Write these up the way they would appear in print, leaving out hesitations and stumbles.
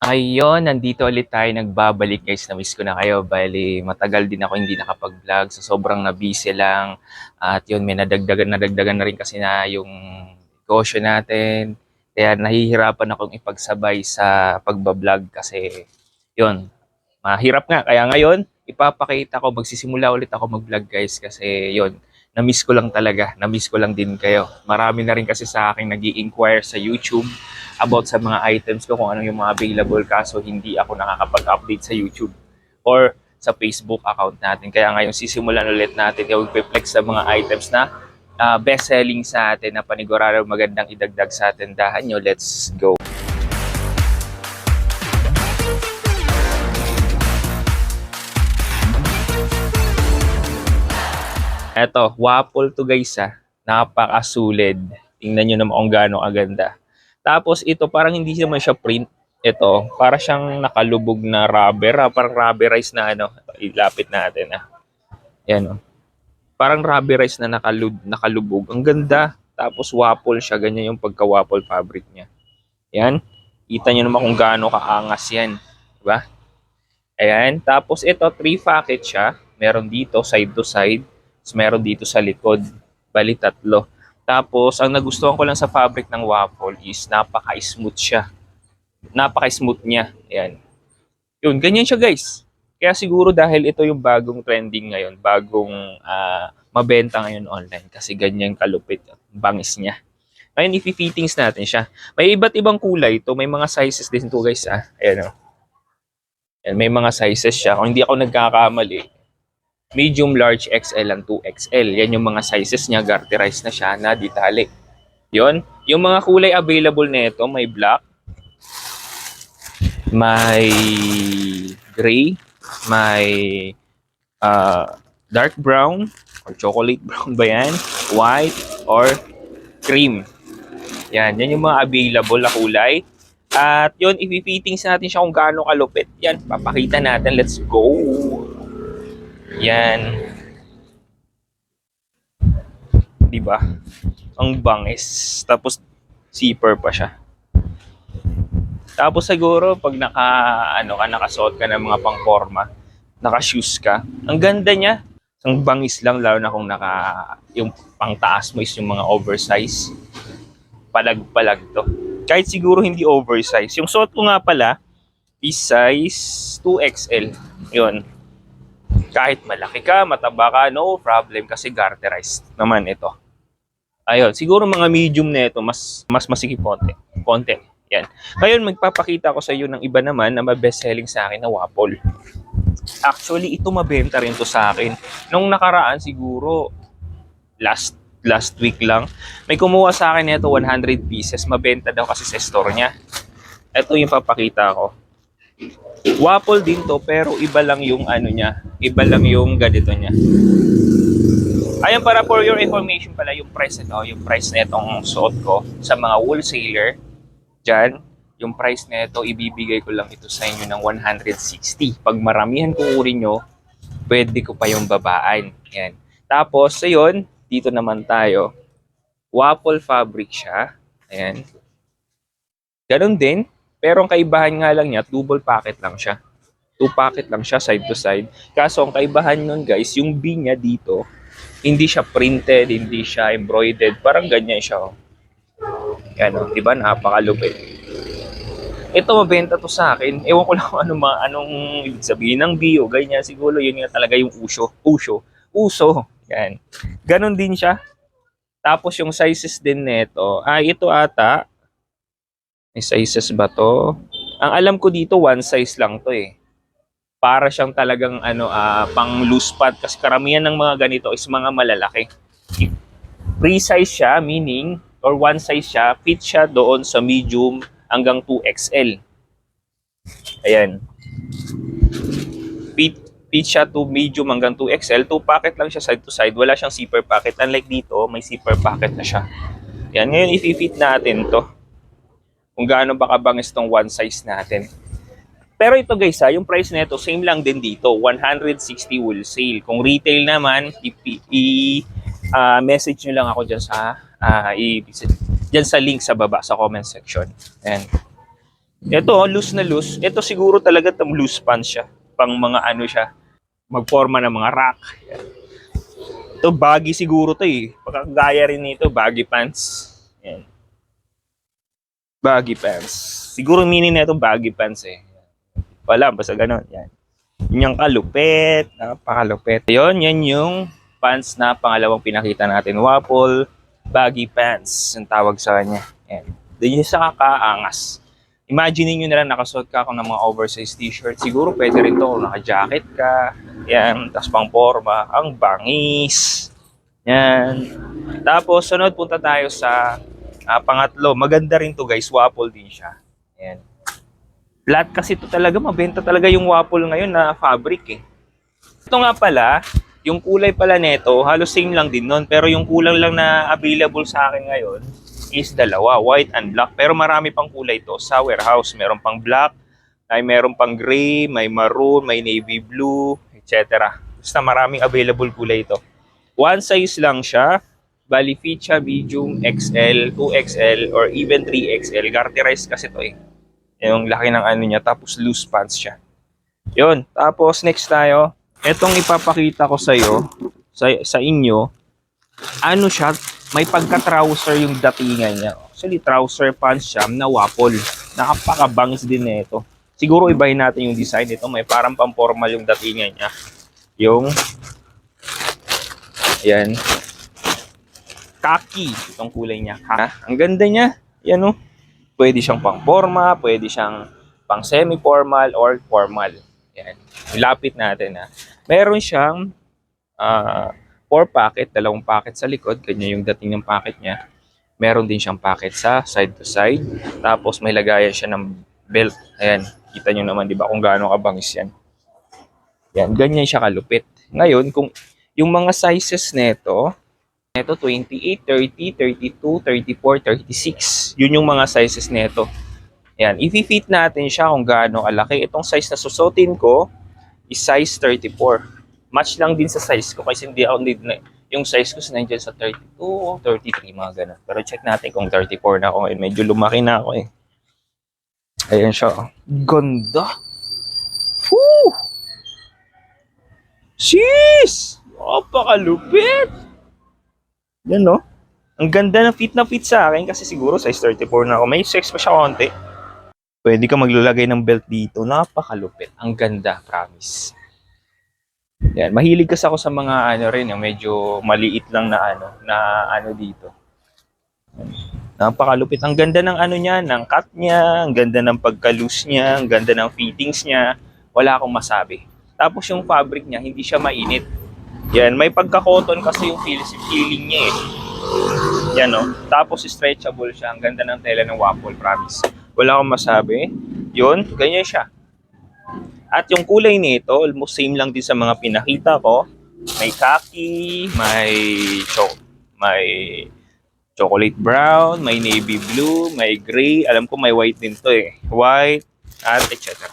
Ayun, nandito ulit tayo. Nagbabalik guys. Na-miss ko na kayo. Bali, matagal din ako hindi nakapag-vlog. So, sobrang na-busy lang. At yun, may nadagdagan na rin kasi na yung negosyo natin. Kaya nahihirapan akong ipagsabay sa pagbablog kasi yun, mahirap nga. Kaya ngayon, ipapakita ko, magsisimula ulit ako mag-vlog guys kasi yun, na-miss ko lang talaga. Na-miss ko lang din kayo. Marami na rin kasi sa akin nag-i-inquire sa YouTube about sa mga items ko kung ano yung mga available kaso hindi ako nakakapag-update sa YouTube or sa Facebook account natin. Kaya ngayon sisimulan ulit natin yung flex sa mga items na best selling sa atin na panigurado magandang idagdag sa tindahan nyo. Let's go! Eto, waffle to guys Napakasulid. Tingnan nyo naman kung gaano kaganda. Tapos ito parang hindi naman siya print. Ito, para siyang nakalubog na rubber. Parang rubberized na ano. Ito, ilapit natin Yan Parang rubberized na nakalubog. Ang ganda. Tapos waffle siya. Ganyan yung pagka-waffle fabric niya. Yan. Kita nyo naman kung gaano kaangas yan. Diba? Ayan. Tapos ito, 3 pocket siya. Meron dito, side to side. Tapos meron dito sa likod. Bali, 3. Tapos, ang nagustuhan ko lang sa fabric ng waffle is napaka-smooth siya. Napaka-smooth niya. Ayan. Yun, ganyan siya guys. Kaya siguro dahil ito yung bagong trending ngayon, bagong mabenta ngayon online kasi ganyan kalupit, bangis niya. Ngayon, ifi-fittings natin siya. May iba't ibang kulay ito. May mga sizes din ito guys. Ayan o. Ayan, may mga sizes siya. Kung hindi ako nagkakamali, medium, large, XL, and 2XL. Yan yung mga sizes niya. Garterized na siya na detali. Yon. Yung mga kulay available nito, may black, may gray, may dark brown or chocolate brown ba yan, white, or cream. Yan yung mga available na kulay. At yun, ipifittings natin siya kung gaano kalupit. Yan, papakita natin. Let's go! Yan. Diba? Ang bangis. Tapos, zipper pa siya. Tapos siguro, pag nakasuot ka ng mga pang-forma, naka-shoes ka, ang ganda niya. Ang bangis lang, lalo na kung yung pang-taas mo is yung mga oversize. Palag-palag to. Kahit siguro hindi oversize. Yung suot ko nga pala is size 2XL. Yun. Kahit malaki ka, mataba ka, no problem kasi garterized naman ito. Ayun, siguro mga medium na ito, mas masikip konti. Yan. Ngayon, magpapakita ko sa iyo ng iba naman na best selling sa akin na waffle. Actually, ito mabenta rin to sa akin. Nung nakaraan siguro, last week lang, may kumuha sa akin nito 100 pieces. Mabenta daw kasi sa store niya. Ito yung papakita ko. Waffle din to, pero iba lang yung ano niya. Iba lang yung ganito niya. Ayan, para for your information pala, yung price nito, yung price nitong suot ko sa mga wholesaler, dyan, yung price nito, ibibigay ko lang ito sa inyo ng 160. Pag maramihan kukunin nyo, pwede ko pa yung babaan. Yan. Tapos, ayun, dito naman tayo. Waffle fabric siya. Ayan. Ganon din. Pero ang kaibahan nga lang niya, double pocket lang siya. 2 pocket lang siya, side to side. Kaso, ang kaibahan nun guys, yung B niya dito, hindi siya printed, hindi siya embroidered. Parang ganyan siya. Yan o, diba? Napakalupit. Ito, mabenta to sa akin. Ewan ko lang anong ibig sabihin ng B o ganyan. Siguro yun nga talaga yung uso. Yan. Ganon din siya. Tapos yung sizes din nito. Ito ata. May sizes ba to? Ang alam ko dito, one size lang to eh. Para siyang talagang pang loose pad. Kasi karamihan ng mga ganito is mga malalaki. Free size siya, meaning, or one size siya, fit siya doon sa medium hanggang 2XL. Ayan. Fit siya to medium hanggang 2XL. 2 pocket lang siya side to side. Wala siyang zipper pocket. Unlike dito, may zipper pocket na siya. Yan. Ngayon, i-fit natin to. Kung gaano ba kabangis tong one size natin. Pero ito guys yung price nito same lang din dito, 160 wholesale. Kung retail naman, message nyo lang ako dyan sa link sa baba sa comment section. And Ito, loose na loose. Ito siguro talaga itong loose pants siya. Pang mga ano siya, magforma ng mga rack. Ito, baggy siguro to eh. Pagkagaya rin nito, baggy pants. Yan. Baggy pants. Siguro meaning na ito, baggy pants eh. Wala, basta ganun. Yan. Yun yung kalupit. Napakalupit. Yun, yan yung pants na pangalawang pinakita natin. Waffle, baggy pants. Ang tawag sa kanya. Yan. Doon yung sa kakaangas. Imagine nyo na lang nakasuot ka ako ng mga oversized t-shirt. Siguro pwede rin to kung naka-jacket ka. Yan, tas pang forma. Ang bangis. Yan. Tapos, sunod punta tayo sa pangatlo. Maganda rin to guys. Waffle din siya. Yan. Flat kasi to talaga. Mabenta talaga yung waffle ngayon na fabric eh. Ito nga pala, yung kulay pala neto, halos same lang din nun. Pero yung kulang lang na available sa akin ngayon is dalawa, white and black. Pero marami pang kulay to sa warehouse. Meron pang black, ay meron pang gray, may maroon, may navy blue, etc. Basta maraming available kulay ito. One size lang siya. Bali fit siya medium XL, 2XL, or even 3XL. Garterized kasi to eh. Yung laki ng ano niya. Tapos loose pants siya. Yun. Tapos next tayo. Etong ipapakita ko sa inyo, ano siya, may pagka-trouser yung datingan niya. Actually, trouser pants siya na waffle. Nakapakabangis din nito. Siguro ibahin natin yung design nito. May parang pampormal yung datingan niya. Yung, ayan, khaki. Itong kulay niya. Ha? Ang ganda niya. Yan o. Pwede siyang pang forma, pwede siyang pang semi-formal or formal. Yan. Ilapit natin ha. Meron siyang 4 pocket, 2 pocket sa likod, ganyan yung dating ng pocket niya. Meron din siyang pocket sa side to side. Tapos may lagayan siya ng belt. Ayan, kita nyo naman 'di ba kung gaano kabangis yan. Yan, ganyan siya kalupit. Ngayon, kung yung mga sizes nito, 28, 30, 32, 34, 36. Yun yung mga sizes nito. Ayan, i-fit natin siya kung gaano kalaki. Itong size na susutin ko is size 34. Match lang din sa size ko kasi hindi ako need na yung size ko nandiyan sa 32 o 33 mga ganun. Pero check natin kung 34 na ako. Medyo lumaki na ako eh. Ayan siya. Ganda! Woo! Jeez! Napakalupit! Yan no? Ang ganda na fit sa akin kasi siguro size 34 na ako. May sex pa siya konti. Pwede ka maglalagay ng belt dito. Napakalupit. Ang ganda, promise. Yan, mahilig kasi ako sa mga ano rin, yung medyo maliit lang na ano dito. Yan. Napakalupit. Ang ganda ng ano niya, ng cut niya, ang ganda ng pagka-loose niya, ang ganda ng fittings niya. Wala akong masabi. Tapos yung fabric niya, hindi siya mainit. Yan, may pagka-cotton kasi yung feeling niya eh. Yan no. Tapos stretchable siya. Ang ganda ng tela ng waffle, promise. Wala akong masabi. Yun, ganyan siya. At yung kulay nito, almost same lang din sa mga pinakita ko. May khaki, may chocolate brown, may navy blue, may gray. Alam ko may white din to eh. White, at etc.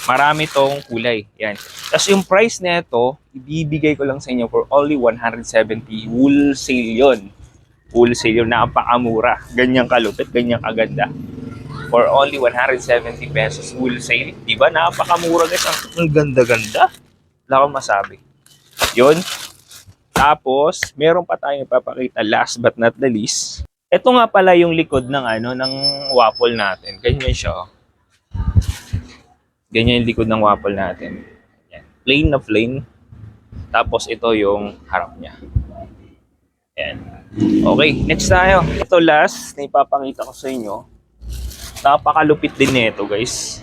Marami tong kulay. Yan. Tapos yung price nito, ibibigay ko lang sa inyo for only 170. Wholesale yun. Wholesale yun. Napakamura. Ganyang kalupit, ganyang kaganda. For only 170 pesos wholesale. Diba? Napakamura guys. Ang ganda-ganda. Wala akong masabi. Yun. Tapos, meron pa tayong ipapakita last but not the least. Ito nga pala yung likod ng ng waffle natin. Ganyan siya. Oh. Ganyan yung likod ng waffle natin. Yan. Plain na plain. Tapos ito yung harap niya. Yan. Okay, next tayo. Ito last na ipapakita ko sa inyo. Napakalupit din nito guys.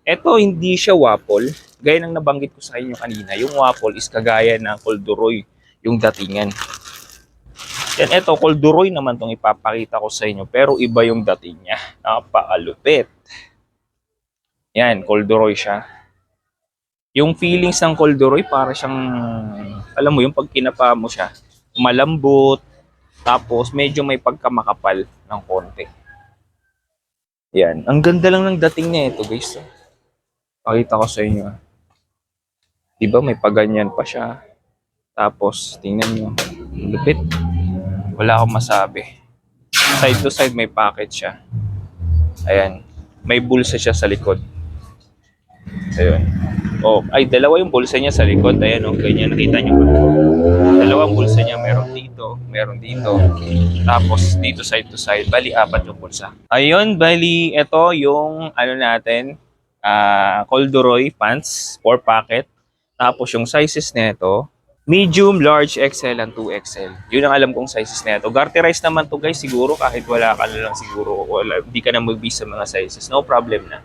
Ito hindi siya waffle. Gaya ng nabanggit ko sa inyo kanina. Yung waffle is kagaya ng corduroy. Yung datingan. Yan, ito corduroy naman tong ipapakita ko sa inyo. Pero iba yung dating niya. Napakalupit. Yan, corduroy siya. Yung feelings ng corduroy para siyang, alam mo yung pag kinapa mo siya, malambot. Tapos medyo may pagkamakapal ng konti. Yan. Ang ganda lang ng dating niya ito, guys. Pakita ko sa inyo. Diba, may paganyan pa siya. Tapos, tingnan nyo. Lupit. Wala akong masabi. Side to side may pocket siya. Ayan. may bulsa siya sa likod. Ayun. Oh, ay dalawa yung bulsa niya sa likod. Ayan oh, ganyan nakita niyo ba? Dalawang bulsa niya, meron dito. Tapos dito side to side, bali apat yung bulsa. Ayun, bali ito yung ano natin, corduroy pants, 4 packet. Tapos yung sizes nito, medium, large, XL, and 2XL. Yun ang alam kong sizes nito. Garterize naman to guys, siguro kahit wala ka na lang siguro, wala, hindi ka na mag-base sa mga sizes. No problem na.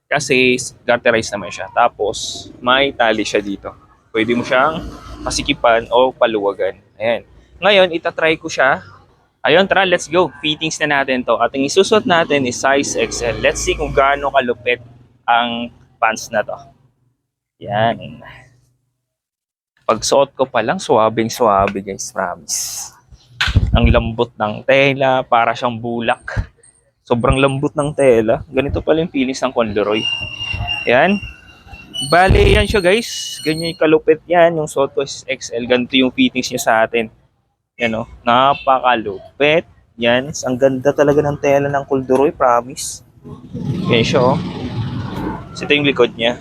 Kasi garterize naman siya. Tapos may tali siya dito. Pwede mo siyang pasikipan o paluwagan. Ayan. Ngayon, itatry ko siya. Ayun, tara, let's go. Fittings na natin to. At ang isusot natin is size XL. Let's see kung gaano kalupit ang pants na to. Yan. Pagsuot ko pa lang, suwabing-suwabe guys, promise. Ang lambot ng tela, para siyang bulak. Sobrang lambot ng tela. Ganito pala yung feelings ng corduroy. Yan. Bale, yan siya guys. Ganyan yung kalupit yan. Yung suot ko is XL. Ganito yung fittings niya sa atin. Yan o. Napakalupit. Yan. Ang ganda talaga ng tela ng corduroy, promise. Yan siya o. Ito yung likod niya.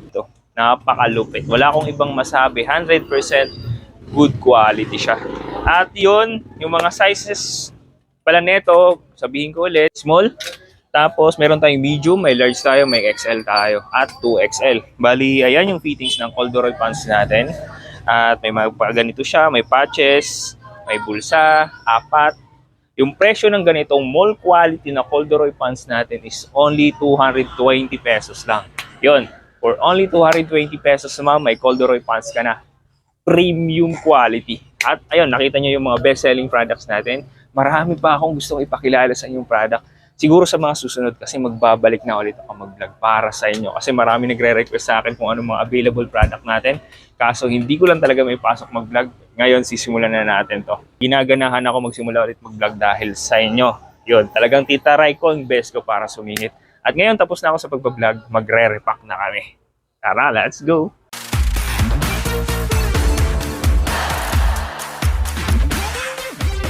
Ito. Napakalupit. Wala akong ibang masabi. 100% good quality siya. At yun, yung mga sizes pala neto, sabihin ko ulit, small. Tapos meron tayong medium, may large tayo, may XL tayo. At 2XL. Bali, ayan yung fittings ng corduroy pants natin. At may ganito siya, may patches, may bulsa, apat. Yung presyo ng ganitong mall quality na corduroy pants natin is only 220 pesos lang. Yun, for only 220 pesos naman, may corduroy pants ka na. Premium quality. At ayun, nakita nyo yung mga best-selling products natin. Marami pa akong gustong ipakilala sa inyong product. Siguro sa mga susunod kasi magbabalik na ulit ako mag-vlog para sa inyo. Kasi marami nagre-request sa akin kung ano mga available product natin. Kaso hindi ko lang talaga may pasok mag-vlog. Ngayon sisimulan na natin to. Ginaganahan ako magsimula ulit mag-vlog dahil sa inyo. Yun, talagang titaray ko ang best ko para sumingit. At ngayon tapos na ako sa pagbablog, magre-repack na kami. Tara, let's go!